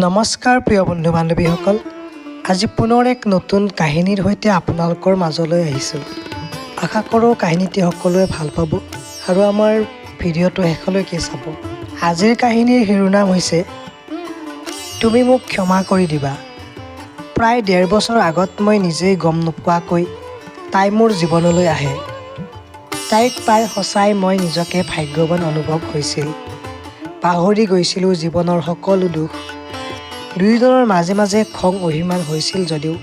নমস্কাৰ প্ৰিয় বন্ধু বান্ধৱীসকল, আজি পুনৰ এক নতুন কাহিনীৰ সৈতে আপোনালোকৰ মাজলৈ আহিছোঁ। আশা কৰোঁ কাহিনীটি সকলোৱে ভাল পাব আৰু আমাৰ ভিডিঅ'টো শেষলৈকে চাব। আজিৰ কাহিনীৰ শিৰোনাম হৈছে তুমি মোক ক্ষমা কৰি দিবা। প্ৰায় ১.৫ বছৰ আগত মই নিজেই গম নোপোৱাকৈ তাই মোৰ জীৱনলৈ আহে। তাইক পাই সঁচাই মই নিজকে ভাগ্যৱান অনুভৱ হৈছিল। পাহৰি গৈছিলোঁ জীৱনৰ সকলো দুখ। দুয়োজনৰ মাজে মাজে খং অভিমান হৈছিল যদিও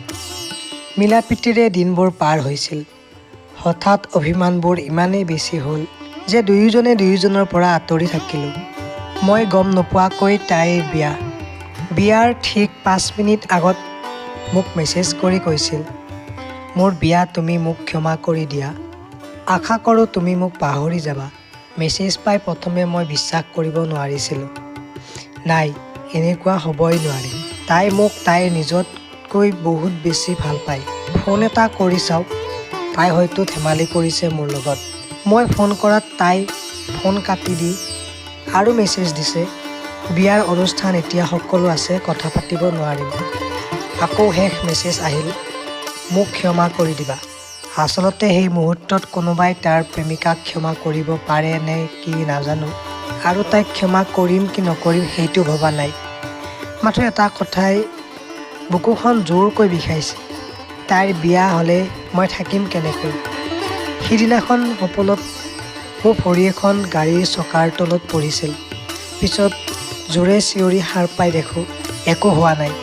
মিলাপ্ৰীতিৰে দিনবোৰ পাৰ হৈছিল। হঠাৎ অভিমানবোৰ ইমানেই বেছি হ'ল যে দুয়োজনে দুয়োজনৰ পৰা আঁতৰি থাকিলোঁ। মই গম নোপোৱাকৈ তাইৰ বিয়াৰ ঠিক ৫ মিনিট আগত মোক মেছেজ কৰি কৈছিল, মোৰ বিয়া, তুমি মোক ক্ষমা কৰি দিয়া। আশা কৰোঁ তুমি মোক পাহৰি যাবা। মেছেজ পাই প্ৰথমে মই বিশ্বাস কৰিব নোৱাৰিছিলোঁ। নাই, এনেকুৱা হ'বই নোৱাৰে। তাই মোক তাইৰ নিজতকৈ বহুত বেছি ভাল পায়। ফোন এটা কৰি চাওক, তাই হয়তো ধেমালি কৰিছে মোৰ লগত। মই ফোন কৰাত তাই ফোন কাটি দি আৰু মেছেজ দিছে, বিয়াৰ অনুষ্ঠান এতিয়া সকলো আছে, কথা পাতিব নোৱাৰিম। আকৌ শেষ মেছেজ আহিল, মোক ক্ষমা কৰি দিবা। আচলতে সেই মুহূৰ্তত কোনোবাই তাৰ প্ৰেমিকাক ক্ষমা কৰিব পাৰে নে কি নাজানো, আৰু তাইক ক্ষমা কৰিম কি নকৰিম সেইটো ভবা নাই। মাথো এটা কথাই বুকুখন জোৰকৈ বিষাইছে, তাইৰ বিয়া হ'লে মই থাকিম কেনেকৈ। সিদিনাখন সপোনত মোৰ ভৰি এখন গাড়ীৰ চকাৰ তলত পৰিছিল। পিছত জোৰে চিঞৰি সাৰ পাই দেখোঁ একো হোৱা নাই।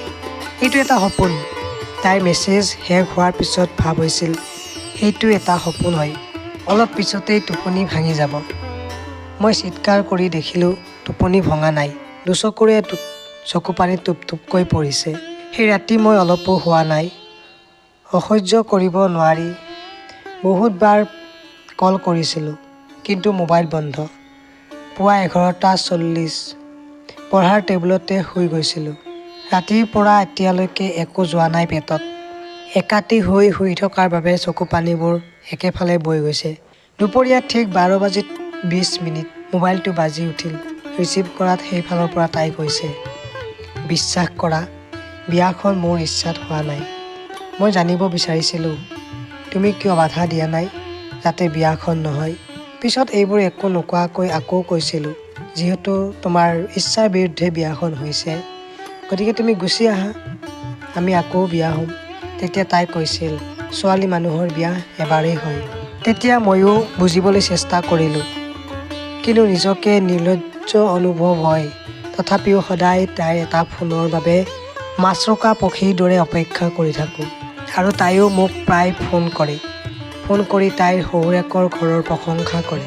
এইটো এটা সপোন। তাইৰ মেছেজ শেষ হোৱাৰ পিছত ভাব হৈছিল সেইটো এটা সপোন হয়, অলপ পিছতেই টোপনি ভাঙি যাব। মই চিৎকাৰ কৰি দেখিলোঁ টোপনি ভঙা নাই, দুচকুৰে চকু পানী টোপ টোপকৈ পৰিছে। সেই ৰাতি মই অলপো হোৱা নাই। অসহ্য কৰিব নোৱাৰি বহুতবাৰ কল কৰিছিলোঁ, কিন্তু মোবাইল বন্ধ। পুৱা 11:40 পঢ়াৰ টেবুলতে শুই গৈছিলোঁ। ৰাতিৰ পৰা এতিয়ালৈকে একো যোৱা নাই পেটত। একাতি হৈ শুই থকাৰ বাবে চকু পানীবোৰ একেফালে বৈ গৈছে। দুপৰীয়া ঠিক 12:20 মোবাইলটো বাজি উঠিল। ৰিচিভ কৰাত সেইফালৰ পৰা তাই কৈছে, বিশ্বাস কৰা, বিয়াখন মোৰ ইচ্ছাত হোৱা নাই। মই জানিব বিচাৰিছিলোঁ তুমি কিয় বাধা দিয়া নাই যাতে বিয়াখন নহয়। পিছত এইবোৰ একো নোকোৱাকৈ আকৌ কৈছিলোঁ, যিহেতু তোমাৰ ইচ্ছাৰ বিৰুদ্ধে বিয়াখন হৈছে, গতিকে তুমি গুচি আহা, আমি আকৌ বিয়া হ'ম। তেতিয়া তাই কৈছিল, ছোৱালী মানুহৰ বিয়া এবাৰেই হয়। তেতিয়া ময়ো বুজিবলৈ চেষ্টা কৰিলোঁ, কিন্তু নিজকে নিৰ্লজ্জ অনুভৱ হয়। তথাপিও সদায় তাইৰ এটা ফোনৰ বাবে মাছৰোকা পক্ষীৰ দৰে অপেক্ষা কৰি থাকোঁ। আৰু তাইও মোক প্ৰায় ফোন কৰি তাইৰ শহুৰেকৰ ঘৰৰ প্ৰশংসা কৰে।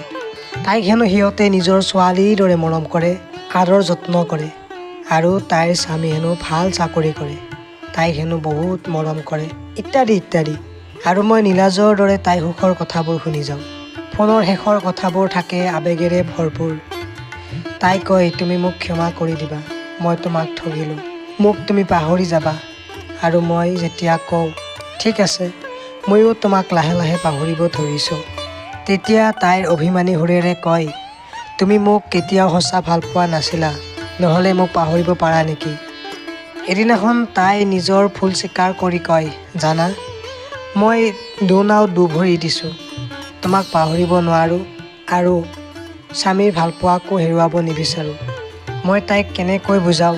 তাইক হেনো সিহঁতে নিজৰ ছোৱালীৰ দৰে মৰম কৰে, আদৰ যত্ন কৰে। আৰু তাইৰ স্বামী হেনো ভাল চাকৰি কৰে, তাইক হেনো বহুত মৰম কৰে, ইত্যাদি ইত্যাদি। আৰু মই নীলাজৰ দৰে তাইৰ সুখৰ কথাবোৰ শুনি যাওঁ। ফোনৰ শেষৰ কথাবোৰ থাকে আৱেগেৰে ভৰপূৰ। তাই কয়, তুমি মোক ক্ষমা কৰি দিবা, মই তোমাক ঠগিলোঁ, মোক তুমি পাহৰি যাবা। আৰু মই যেতিয়া কওঁ ঠিক আছে, ময়ো তোমাক লাহে লাহে পাহৰিব ধৰিছোঁ, তেতিয়া তাইৰ অভিমানী সুৰেৰে কয়, তুমি মোক কেতিয়াও সঁচা ভাল পোৱা নাছিলা, নহ'লে মোক পাহৰিব পাৰা নেকি। এদিনাখন তাই নিজৰ ভুল স্বীকাৰ কৰি কয়, জানা, মই দুনাও দুভৰি দিছোঁ, তোমাক পাহৰিব নোৱাৰোঁ আৰু স্বামীৰ ভালপোৱাকো হেৰুৱাব নিবিচাৰোঁ। মই তাইক কেনেকৈ বুজাওঁ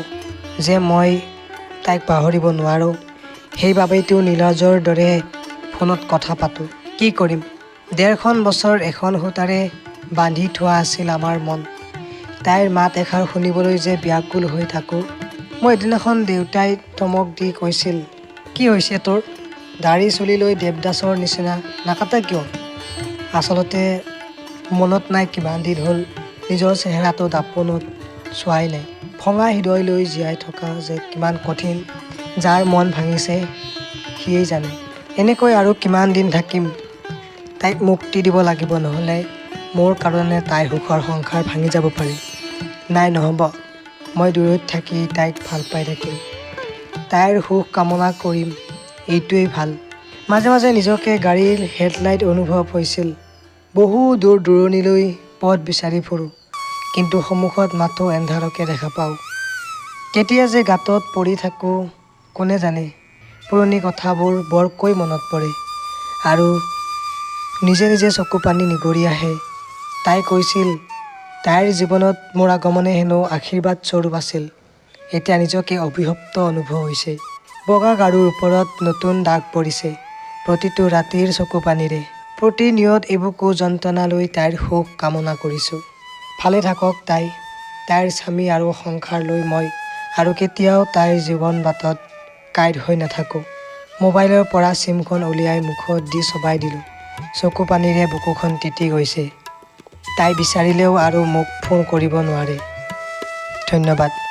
যে মই তাইক পাহৰিব নোৱাৰোঁ। সেইবাবেইতো নীলাজৰ দৰে ফোনত কথা পাতোঁ। কি কৰিম, ১.৫ বছৰ এখন সূতাৰে বান্ধি থোৱা আছিল আমাৰ মন। তাইৰ মাত এষাৰ শুনিবলৈ যে ব্যাকুল হৈ থাকোঁ। মই এদিনাখন দেউতাই ধমক দি কৈছিল, কি হৈছে তোৰ, দাড়ি চুলি লৈ দেৱদাসৰ নিচিনা নাকাটা কিয়। আচলতে মনত নাই কিমান দিন হ'ল নিজৰ চেহেৰাটো দাপোনত চোৱাই নাই। ভঙা হৃদয় লৈ জীয়াই থকা যে কিমান কঠিন, যাৰ মন ভাঙিছে সিয়েই জানে। এনেকৈ আৰু কিমান দিন থাকিম। তাইক মুক্তি দিব লাগিব, নহ'লে মোৰ কাৰণে তাইৰ সুখৰ সংসাৰ ভাঙি যাব পাৰে। নাই, নহ'ব, মই দূৰৈত থাকি তাইক ভাল পাই থাকিম, তাইৰ সুখ কামনা কৰিম, এইটোৱেই ভাল। মাজে মাজে নিজকে গাড়ীৰ হেডলাইট অনুভৱ হৈছিল। বহু দূৰ দূৰণিলৈ পথ বিচাৰি ফুৰোঁ, কিন্তু সন্মুখত মাথো এন্ধাৰকে দেখা পাওঁ। কেতিয়া যে গাঁতত পৰি থাকোঁ কোনে জানে। পুৰণি কথাবোৰ বৰকৈ মনত পৰে আৰু নিজে নিজে চকু পানী নিগৰি আহে। তাই কৈছিল তাইৰ জীৱনত মোৰ আগমনে হেনো আশীৰ্বাদ স্বৰূপ আছিল। এতিয়া নিজকে অভিশপ্ত অনুভৱ হৈছে। বগা গাৰুৰ ওপৰত নতুন দাগ পৰিছে প্ৰতিটো ৰাতিৰ চকু পানীৰে। প্ৰতিনিয়ত এবুকু যন্ত্ৰণা লৈ তাইৰ সুখ কামনা কৰিছোঁ। ভালে থাকক তাই, তাইৰ স্বামী আৰু সংসাৰ লৈ মই আৰু কেতিয়াও তাইৰ জীৱন বাটত কাইদ হৈ নাথাকোঁ। মোবাইলৰ পৰা চিমখন উলিয়াই মুখত দি চবাই দিলোঁ। চকু পানীৰে বুকুখন তিতি গৈছে। তাই বিচাৰিলেও আৰু মোক ফোন কৰিব নোৱাৰে। ধন্যবাদ।